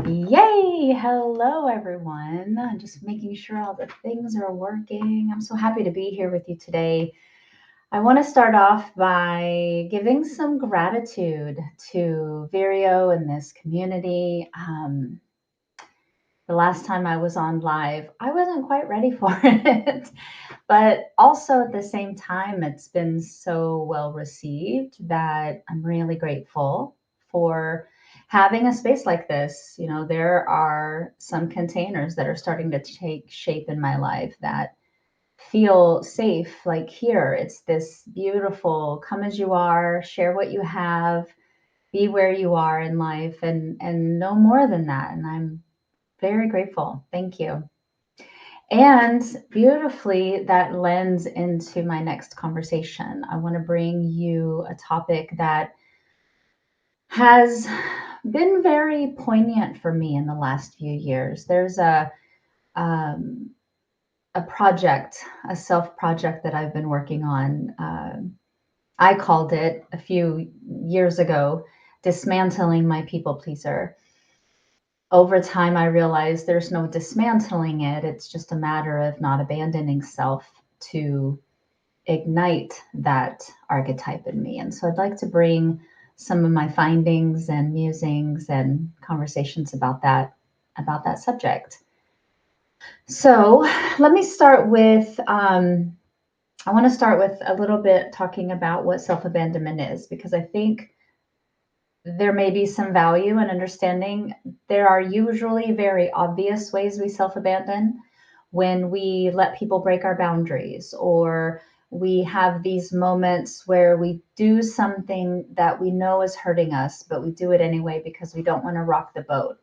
Yay! Hello, everyone. I'm just making sure all the things are working. I'm so happy to be here with you today. I want to start off by giving some gratitude to Vireo and this community. The last time I was on live, I wasn't quite ready for it. But also at the same time, it's been so well received that I'm really grateful for having a space like this. There are some containers that are starting to take shape in my life that feel safe. Like here, it's this beautiful come as you are, share what you have, be where you are in life, and no more than that. And I'm very grateful. Thank you. And beautifully, that lends into my next conversation. I want to bring you a topic that has been very poignant for me in the last few years. There's um, a project, a self project that I've been working on. I called it a few years ago, dismantling my people pleaser. Over time, I realized there's no dismantling it. It's just a matter of not abandoning self to ignite that archetype in me. And so I'd like to bring some of my findings and musings and conversations about that subject. So let me start with I want to start with a little bit talking about what self abandonment is, because I think there may be some value in understanding there are usually very obvious ways we self abandon when we let people break our boundaries, or we have these moments where we do something that we know is hurting us, but we do it anyway because we don't want to rock the boat.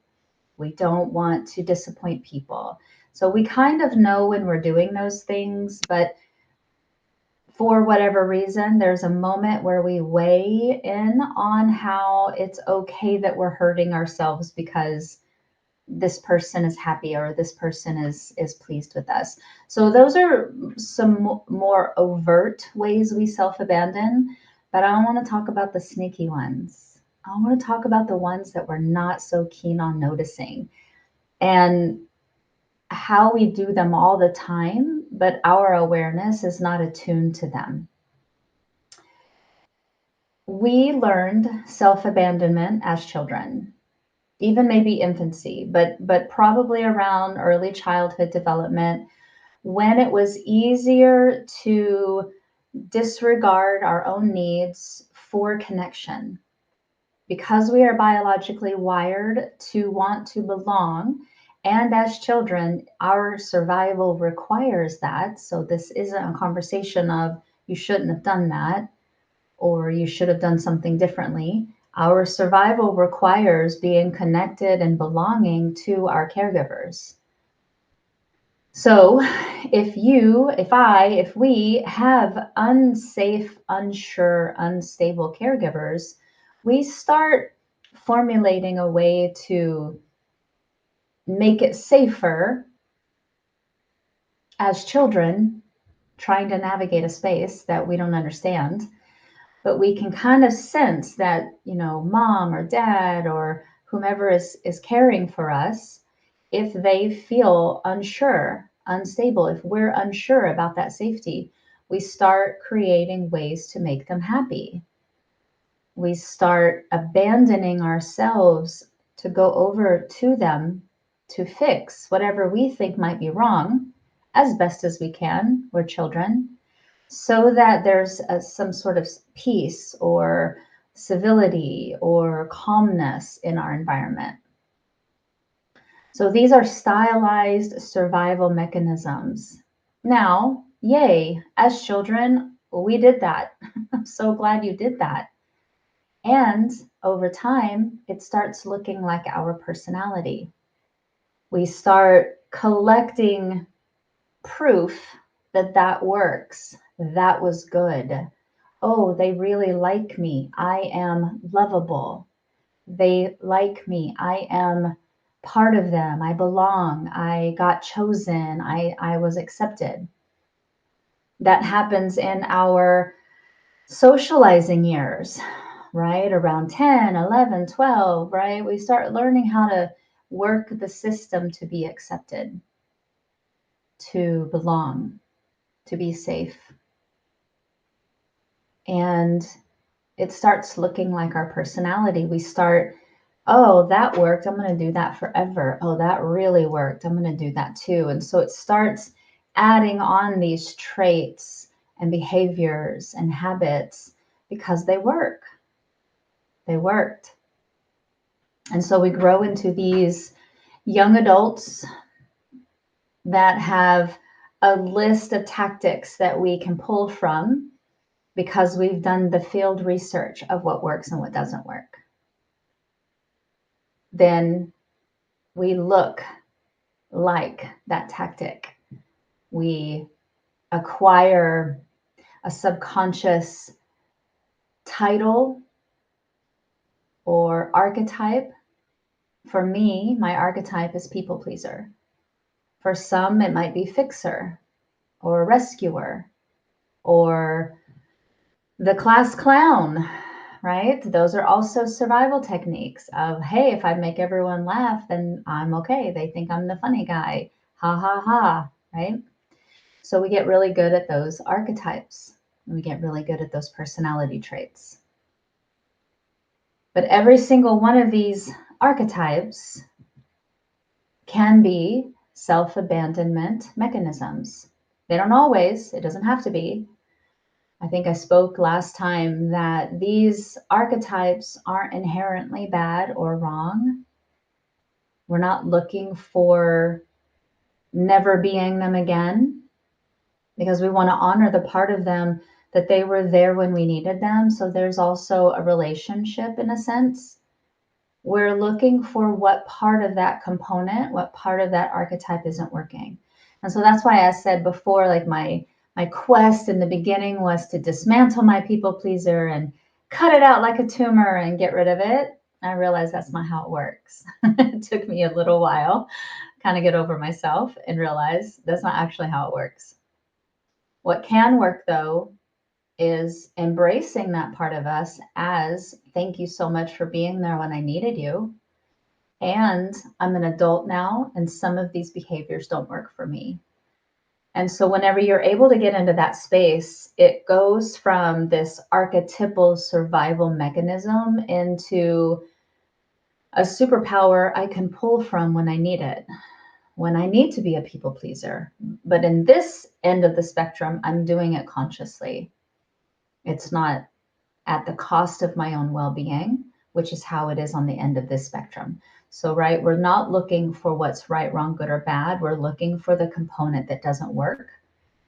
We don't want to disappoint people. So we kind of know when we're doing those things, but for whatever reason, there's a moment where we weigh in on how it's okay that we're hurting ourselves because this person is happy or this person is pleased with us. So those are some more overt ways we self-abandon, but I want to talk about the sneaky ones. I want to talk about the ones that we're not so keen on noticing and how we do them all the time, but our awareness is not attuned to them. We learned self-abandonment as children, even maybe infancy, but probably around early childhood development, when it was easier to disregard our own needs for connection. Because we are biologically wired to want to belong, and as children, our survival requires that. So this isn't a conversation of you shouldn't have done that or you should have done something differently. Our survival requires being connected and belonging to our caregivers. So, if we have unsafe, unsure, unstable caregivers, we start formulating a way to make it safer as children trying to navigate a space that we don't understand. But we can kind of sense that, mom or dad or whomever is caring for us, if they feel unsure, unstable, if we're unsure about that safety, we start creating ways to make them happy. We start abandoning ourselves to go over to them to fix whatever we think might be wrong as best as we can. We're children, so that there's some sort of peace or civility or calmness in our environment. So these are stylized survival mechanisms. Now, yay, as children, we did that. I'm so glad you did that. And over time, it starts looking like our personality. We start collecting proof that that works. That was good. Oh, they really like me. I am lovable. They like me. I am part of them. I belong. I got chosen. I was accepted. That happens in our socializing years. right? Around 10, 11, 12, right? We start learning how to work the system to be accepted, to belong, to be safe. And it starts looking like our personality. We start, oh, that worked. I'm going to do that forever. Oh, that really worked. I'm going to do that too. And so it starts adding on these traits and behaviors and habits because they work. They worked. And so we grow into these young adults that have a list of tactics that we can pull from because we've done the field research of what works and what doesn't work. Then we look like that tactic. We acquire a subconscious title or archetype. For me, my archetype is people pleaser. For some, it might be fixer or rescuer or the class clown, right? Those are also survival techniques of, hey, if I make everyone laugh, then I'm okay. They think I'm the funny guy. Ha ha ha, right? So we get really good at those archetypes. And we get really good at those personality traits. But every single one of these archetypes can be self-abandonment mechanisms. They don't always, it doesn't have to be. I think I spoke last time that these archetypes aren't inherently bad or wrong. We're not looking for never being them again because we want to honor the part of them that they were there when we needed them. So there's also a relationship in a sense. We're looking for what part of that component, what part of that archetype isn't working. And so that's why I said before, like my quest in the beginning was to dismantle my people pleaser and cut it out like a tumor and get rid of it. I realized that's not how it works. It took me a little while, kind of get over myself and realize that's not actually how it works. What can work though is embracing that part of us as thank you so much for being there when I needed you. And I'm an adult now, and some of these behaviors don't work for me. And so, whenever you're able to get into that space, it goes from this archetypal survival mechanism into a superpower I can pull from when I need it, when I need to be a people pleaser. But in this end of the spectrum, I'm doing it consciously. It's not at the cost of my own well-being, which is how it is on the end of this spectrum. So, right, we're not looking for what's right, wrong, good, or bad. We're looking for the component that doesn't work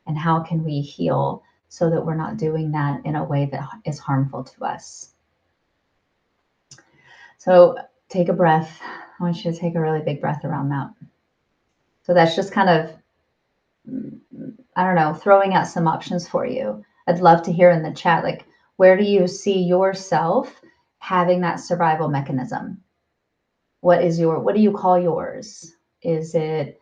and how can we heal so that we're not doing that in a way that is harmful to us. So take a breath. I want you to take a really big breath around that. So that's just kind of, I don't know, throwing out some options for you. I'd love to hear in the chat, like, where do you see yourself having that survival mechanism? What do you call yours? Is it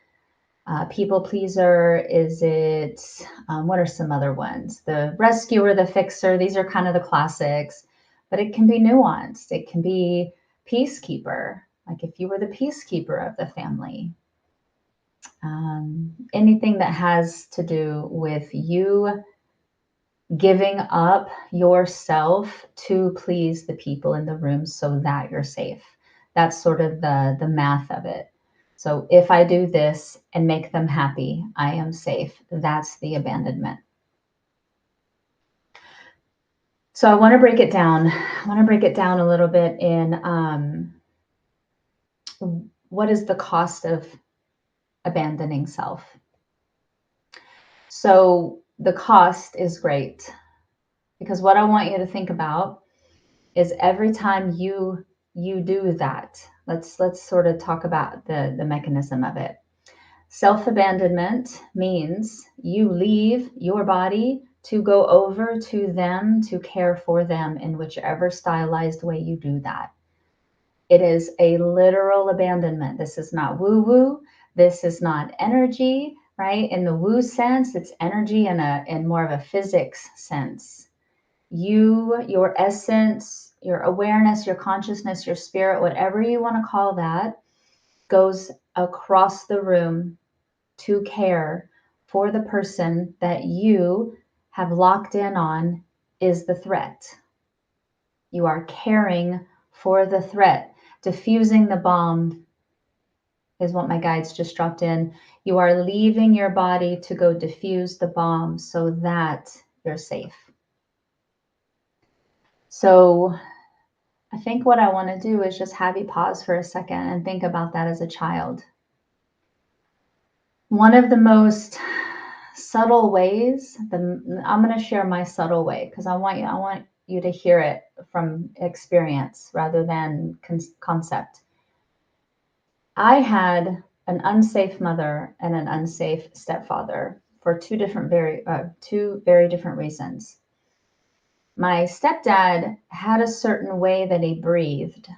people pleaser? Is it, what are some other ones? The rescuer, the fixer, these are kind of the classics, but it can be nuanced. It can be peacekeeper, like if you were the peacekeeper of the family. Anything that has to do with you giving up yourself to please the people in the room so that you're safe. That's sort of the math of it. So if I do this and make them happy, I am safe. That's the abandonment. So I want to break it down. I want to break it down a little bit in what is the cost of abandoning self. So the cost is great because what I want you to think about is every time you do that. Let's sort of talk about the mechanism of it. Self-abandonment means you leave your body to go over to them to care for them in whichever stylized way you do that. It is a literal abandonment. This is not woo-woo. This is not energy, right? In the woo sense, it's energy in more of a physics sense. Your essence your awareness, your consciousness, your spirit, whatever you want to call that, goes across the room to care for the person that you have locked in on is the threat. You are caring for the threat. Diffusing the bomb is what my guides just dropped in. You are leaving your body to go diffuse the bomb so that you're safe. So I think what I want to do is just have you pause for a second and think about that as a child. One of the most subtle ways, I'm going to share my subtle way because I want you to hear it from experience rather than concept. I had an unsafe mother and an unsafe stepfather for two very different reasons. My stepdad had a certain way that he breathed.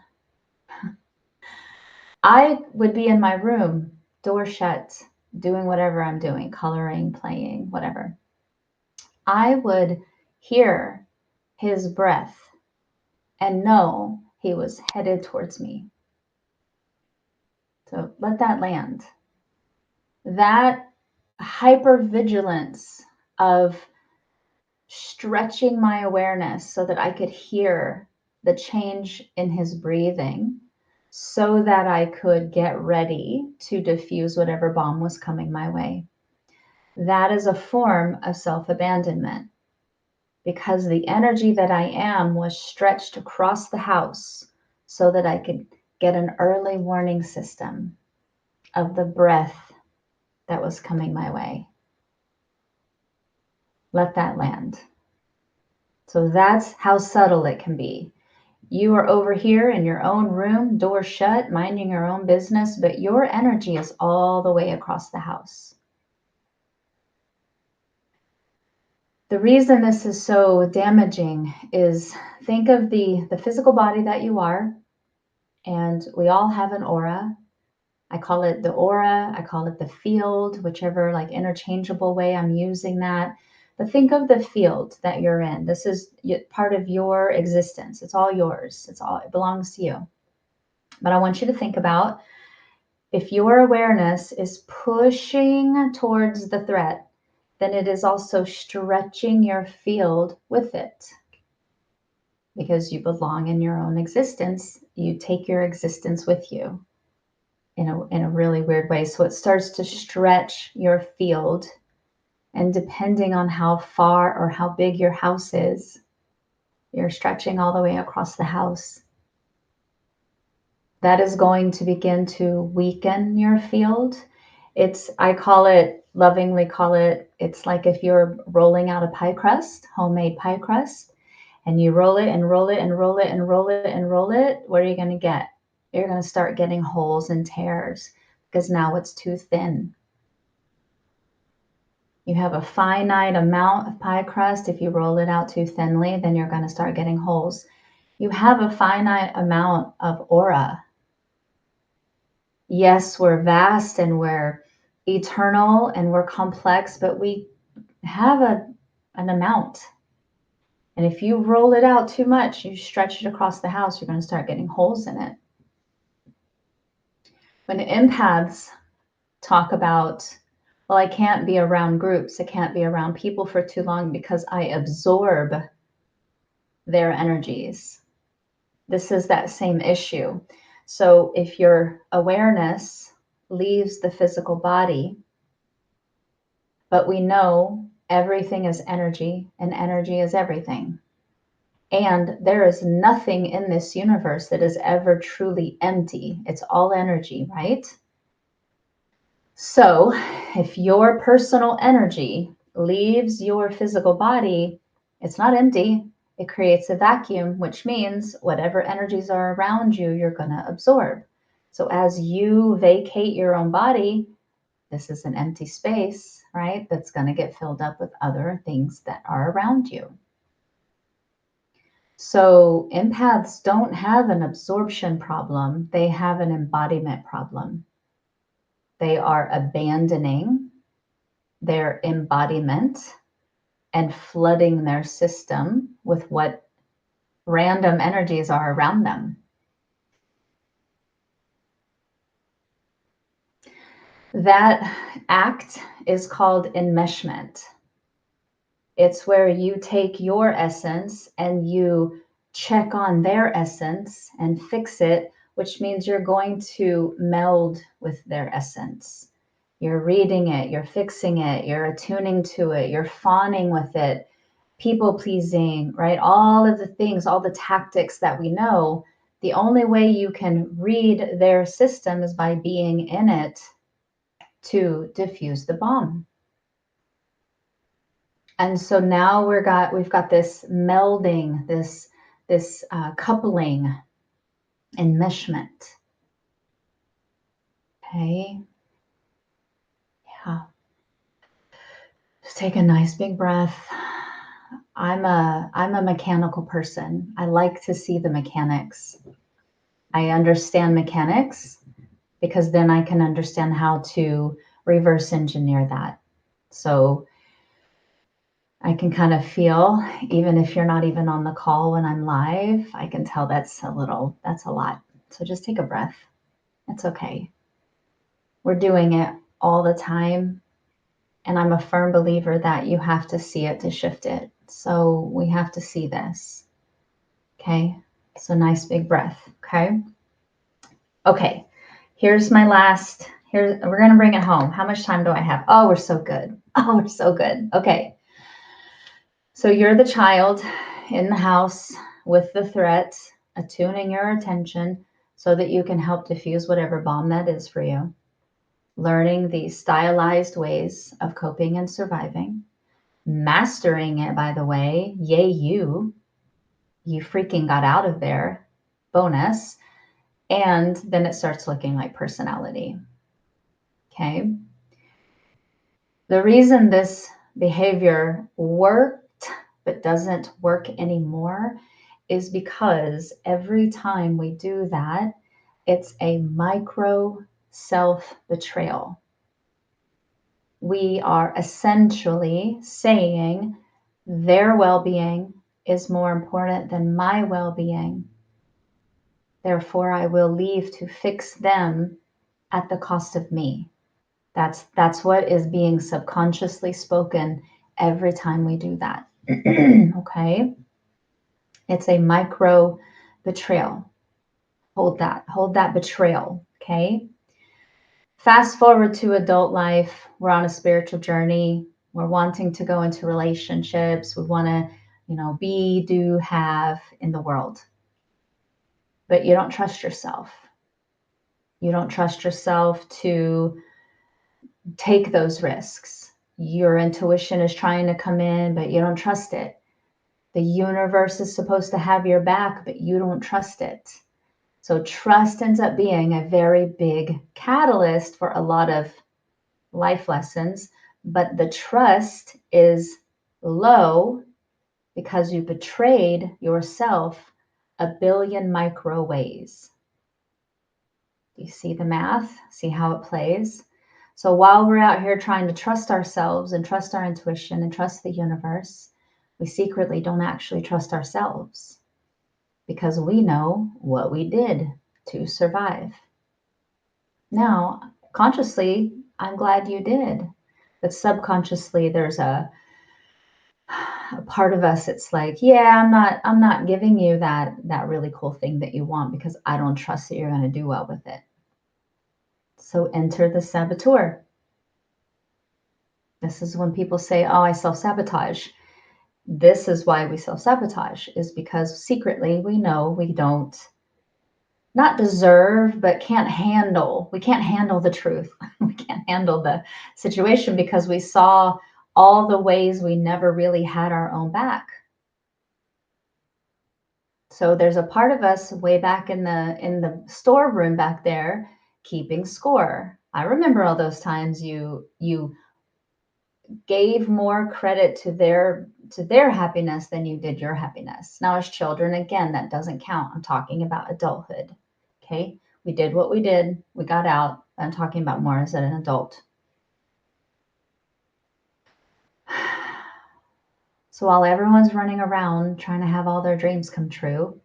I would be in my room, door shut, doing whatever I'm doing, coloring, playing, whatever. I would hear his breath and know he was headed towards me. So let that land. That hypervigilance of stretching my awareness so that I could hear the change in his breathing so that I could get ready to diffuse whatever bomb was coming my way. That is a form of self-abandonment because the energy that I am was stretched across the house so that I could get an early warning system of the breath that was coming my way. Let that land. So that's how subtle it can be. You are over here in your own room, door shut, minding your own business, but your energy is all the way across the house. The reason this is so damaging is think of the physical body that you are, and we all have an aura. I call it the aura, I call it the field, whichever like interchangeable way I'm using that. But think of the field that you're in. This is part of your existence. It's all yours. It belongs to you. But I want you to think about if your awareness is pushing towards the threat, then it is also stretching your field with it. Because you belong in your own existence, you take your existence with you in a really weird way. So it starts to stretch your field. And depending on how far or how big your house is, you're stretching all the way across the house. That is going to begin to weaken your field. Lovingly call it, it's like if you're rolling out a pie crust, homemade pie crust, and you roll it and roll it and roll it and roll it and roll it, what are you going to get? You're going to start getting holes and tears because now it's too thin. You have a finite amount of pie crust. If you roll it out too thinly, then you're going to start getting holes. You have a finite amount of aura. Yes, we're vast and we're eternal and we're complex, but we have an amount. And if you roll it out too much, you stretch it across the house, you're going to start getting holes in it. When empaths talk about, well, I can't be around groups, I can't be around people for too long because I absorb their energies. This is that same issue. So if your awareness leaves the physical body, but we know everything is energy and energy is everything. And there is nothing in this universe that is ever truly empty. It's all energy, right? So if your personal energy leaves your physical body, it's not empty. It creates a vacuum, which means whatever energies are around you, you're going to absorb. So as you vacate your own body, this is an empty space, right? That's going to get filled up with other things that are around you. So empaths don't have an absorption problem. They have an embodiment problem. They are abandoning their embodiment and flooding their system with what random energies are around them. That act is called enmeshment. It's where you take your essence and you check on their essence and fix it, which means you're going to meld with their essence. You're reading it, you're fixing it, you're attuning to it, you're fawning with it, people pleasing, right? All of the things, all the tactics that we know. The only way you can read their system is by being in it to diffuse the bomb. And so now we've got this melding, this coupling, enmeshment. Okay, yeah. Just take a nice big breath. I'm a mechanical person. I like to see the mechanics. I understand mechanics because then I can understand how to reverse engineer that. So I can kind of feel, even if you're not even on the call when I'm live, I can tell that's a lot. So just take a breath. It's okay. We're doing it all the time. And I'm a firm believer that you have to see it to shift it. So we have to see this. Okay. So nice big breath. Okay. Okay. Here's my last. Here, we're going to bring it home. How much time do I have? Oh, we're so good. Oh, we're so good. Okay. So you're the child in the house with the threat, attuning your attention so that you can help diffuse whatever bomb that is for you. Learning these stylized ways of coping and surviving. Mastering it, by the way. Yay, you. You freaking got out of there. Bonus. And then it starts looking like personality. Okay. The reason this behavior worked but doesn't work anymore is because every time we do that, it's a micro self betrayal. We are essentially saying their well being is more important than my well being. Therefore, I will leave to fix them at the cost of me. That's what is being subconsciously spoken every time we do that. Okay? It's a micro betrayal. Hold that betrayal. Okay? Fast forward to adult life. We're on a spiritual journey. We're wanting to go into relationships. We want to, be, do, have in the world. But you don't trust yourself. You don't trust yourself to take those risks. Your intuition is trying to come in, but you don't trust it. The universe is supposed to have your back, but you don't trust it. So trust ends up being a very big catalyst for a lot of life lessons, but the trust is low because you betrayed yourself a billion micro ways. You see the math? See how it plays? So while we're out here trying to trust ourselves and trust our intuition and trust the universe, we secretly don't actually trust ourselves because we know what we did to survive. Now, consciously, I'm glad you did. But subconsciously, there's a part of us. It's like, yeah, I'm not giving you that really cool thing that you want because I don't trust that you're going to do well with it. So enter the saboteur. This is when people say, oh, I self-sabotage. This is why we self-sabotage, is because secretly we know we don't not deserve, but can't handle. We can't handle the truth. We can't handle the situation because we saw all the ways we never really had our own back. So there's a part of us way back in the storeroom back there keeping score. I remember all those times you gave more credit to their happiness than you did your happiness. Now, as children, again, that doesn't count. I'm talking about adulthood. Okay, we did what we did. We got out. I'm talking about more as an adult. So while everyone's running around trying to have all their dreams come true,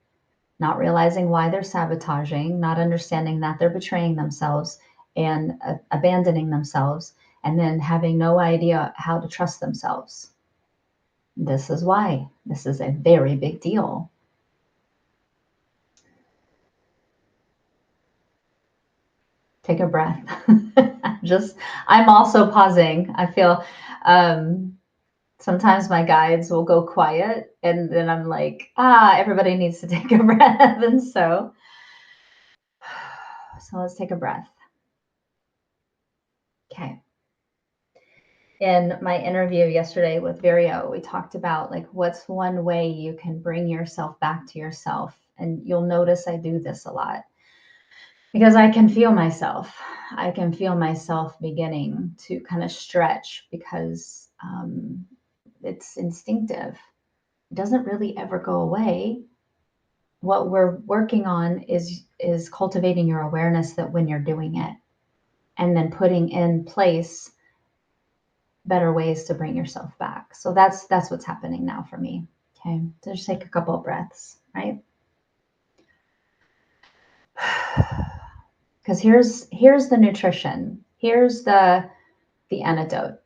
not realizing why they're sabotaging, not understanding that they're betraying themselves and abandoning themselves, and then having no idea how to trust themselves. This is why. This is a very big deal. Take a breath. Just, I'm also pausing. I feel um, sometimes my guides will go quiet, and then I'm like, everybody needs to take a breath. And so let's take a breath. Okay. In my interview yesterday with Virio, we talked about like what's one way you can bring yourself back to yourself. And you'll notice I do this a lot because I can feel myself. I can feel myself beginning to kind of stretch because it's instinctive. It doesn't really ever go away. What we're working on is cultivating your awareness that when you're doing it, and then putting in place better ways to bring yourself back. So that's what's happening now for me. Okay, so just take a couple of breaths, right? Because here's the nutrition. Here's the antidote.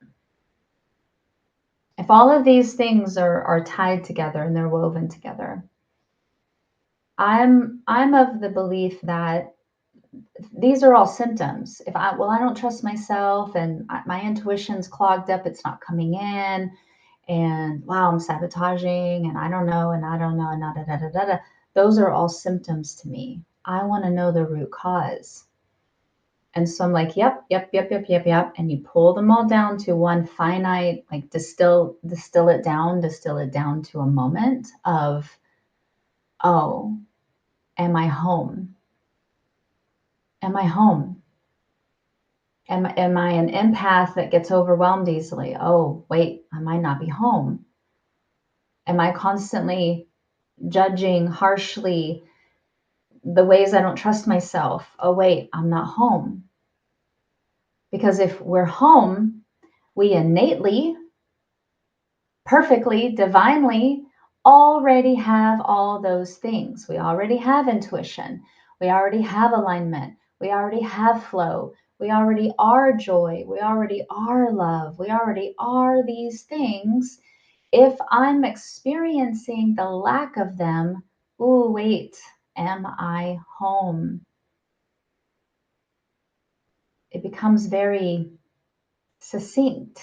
If all of these things are tied together and they're woven together, I'm of the belief that these are all symptoms. If I don't trust myself and my intuition's clogged up, it's not coming in, and wow, I'm sabotaging, and I don't know, and I don't know, and da da da da da. Those are all symptoms to me. I want to know the root cause. And so I'm like, yep, yep, yep, yep, yep, yep. And you pull them all down to one finite, like distill it down to a moment of, oh, am I home? Am I home? Am I an empath that gets overwhelmed easily? Oh, wait, I might not be home. Am I constantly judging harshly the ways I don't trust myself? Oh, wait, I'm not home. Because if we're home, we innately, perfectly, divinely already have all those things. We already have intuition. We already have alignment. We already have flow. We already are joy. We already are love. We already are these things. If I'm experiencing the lack of them, oh, wait, am I home? It becomes very succinct,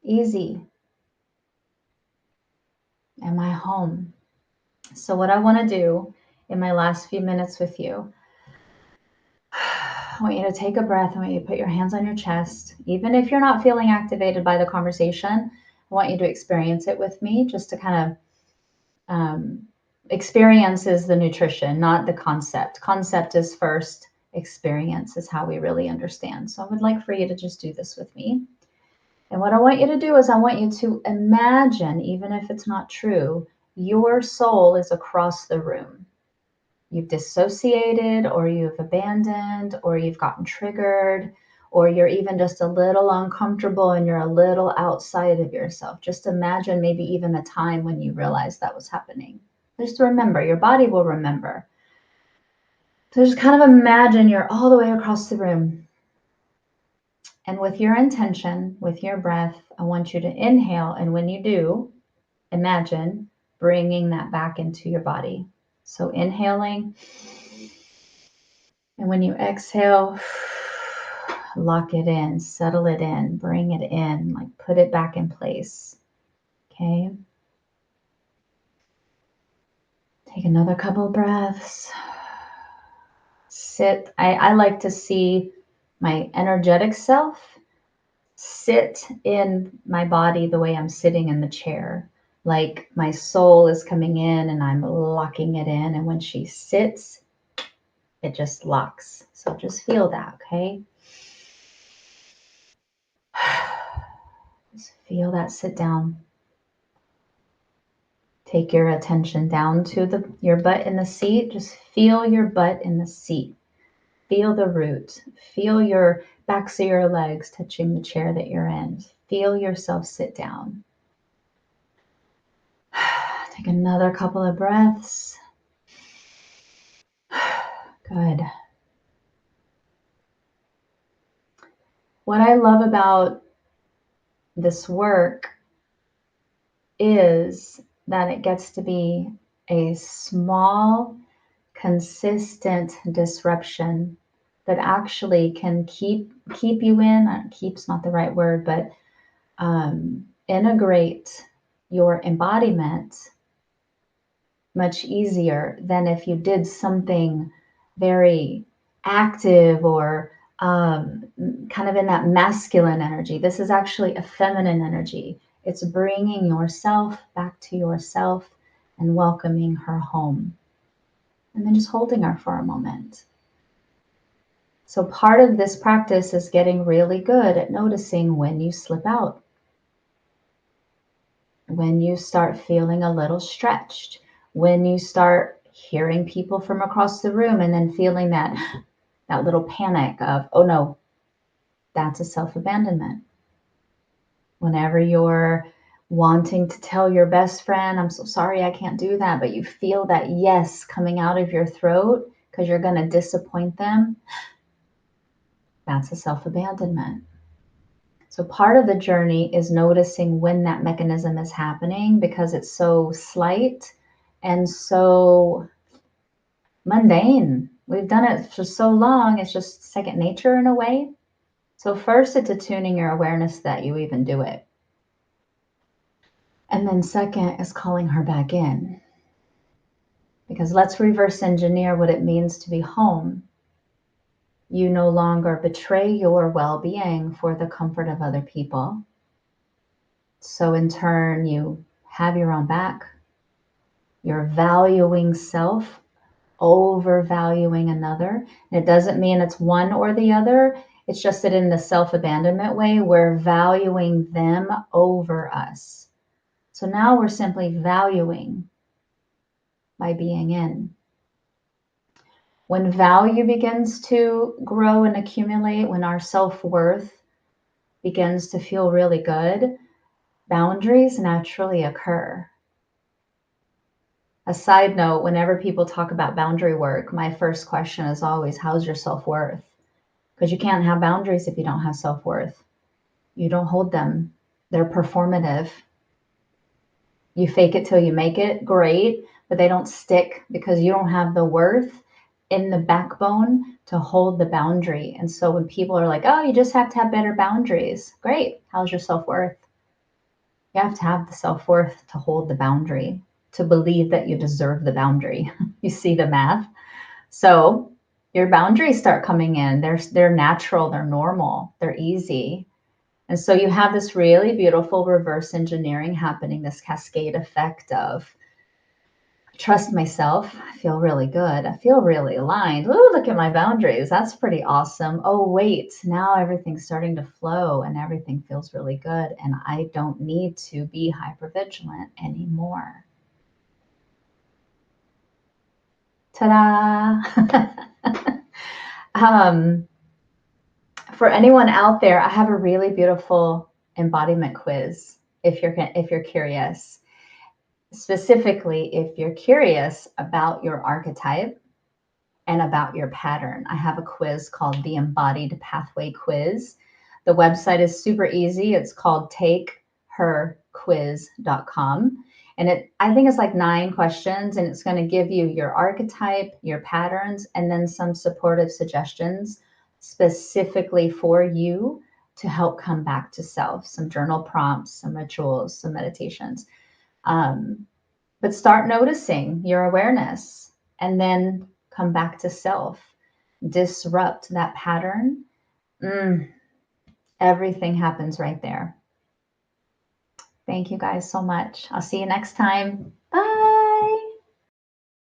easy. Am I home? So, what I want to do in my last few minutes with you, I want you to take a breath. I want you to put your hands on your chest. Even if you're not feeling activated by the conversation, I want you to experience it with me just to kind of experience is the nutrition, not the concept. Concept is first, experience is how we really understand. So, I would like for you to just do this with me. And what I want you to do is I want you to imagine, even if it's not true, your soul is across the room. You've dissociated, or you've abandoned, or you've gotten triggered, or you're even just a little uncomfortable and you're a little outside of yourself. Just imagine maybe even a time when you realized that was happening. Just remember, your body will remember. So just kind of imagine you're all the way across the room. And with your intention, with your breath, I want you to inhale. And when you do, imagine bringing that back into your body. So inhaling. And when you exhale, lock it in, settle it in, bring it in, like put it back in place. Okay. Take another couple breaths. Sit. I like to see my energetic self sit in my body the way I'm sitting in the chair. Like my soul is coming in and I'm locking it in. And when she sits, it just locks. So just feel that, okay? Just feel that sit down. Take your attention down to your butt in the seat. Just feel your butt in the seat. Feel the root. Feel your backs of your legs touching the chair that you're in. Feel yourself sit down. Take another couple of breaths. Good. What I love about this work is that it gets to be a small, consistent disruption that actually can keep you in. Keep's not the right word, but integrate your embodiment much easier than if you did something very active or kind of in that masculine energy. This is actually a feminine energy. It's bringing yourself back to yourself and welcoming her home. And then just holding her for a moment. So, part of this practice is getting really good at noticing when you slip out, when you start feeling a little stretched, when you start hearing people from across the room and then feeling that little panic of, oh no, that's a self-abandonment. Whenever you're wanting to tell your best friend, I'm so sorry I can't do that, but you feel that yes coming out of your throat because you're going to disappoint them, that's a self-abandonment. So part of the journey is noticing when that mechanism is happening because it's so slight and so mundane. We've done it for so long, it's just second nature in a way. So first, it's attuning your awareness that you even do it. And then second is calling her back in. Because let's reverse engineer what it means to be home. You no longer betray your well-being for the comfort of other people. So in turn, you have your own back. You're valuing self, overvaluing another. And it doesn't mean it's one or the other. It's just that in the self-abandonment way, we're valuing them over us. So now we're simply valuing by being in. When value begins to grow and accumulate, when our self-worth begins to feel really good, boundaries naturally occur. A side note, whenever people talk about boundary work, my first question is always, how's your self-worth? Because you can't have boundaries if you don't have self-worth. You don't hold them. They're performative. You fake it till you make it, great, but they don't stick because you don't have the worth in the backbone to hold the boundary. And so when people are like, oh, you just have to have better boundaries, great. How's your self-worth? You have to have the self-worth to hold the boundary, to believe that you deserve the boundary. You see the math? So your boundaries start coming in. They're natural, they're normal, they're easy. And so you have this really beautiful reverse engineering happening, this cascade effect of trust myself. I feel really good. I feel really aligned. Ooh, look at my boundaries. That's pretty awesome. Oh, wait, now everything's starting to flow and everything feels really good. And I don't need to be hypervigilant anymore. Ta-da! For anyone out there, I have a really beautiful embodiment quiz if you're curious. Specifically, if you're curious about your archetype and about your pattern, I have a quiz called the Embodied Pathway Quiz. The website is super easy. It's called takeherquiz.com. And I think it's like 9 questions, and it's going to give you your archetype, your patterns, and then some supportive suggestions specifically for you to help come back to self, some journal prompts, some rituals, some meditations. But start noticing your awareness and then come back to self. Disrupt that pattern. Everything happens right there. Thank you guys so much. I'll see you next time. Bye.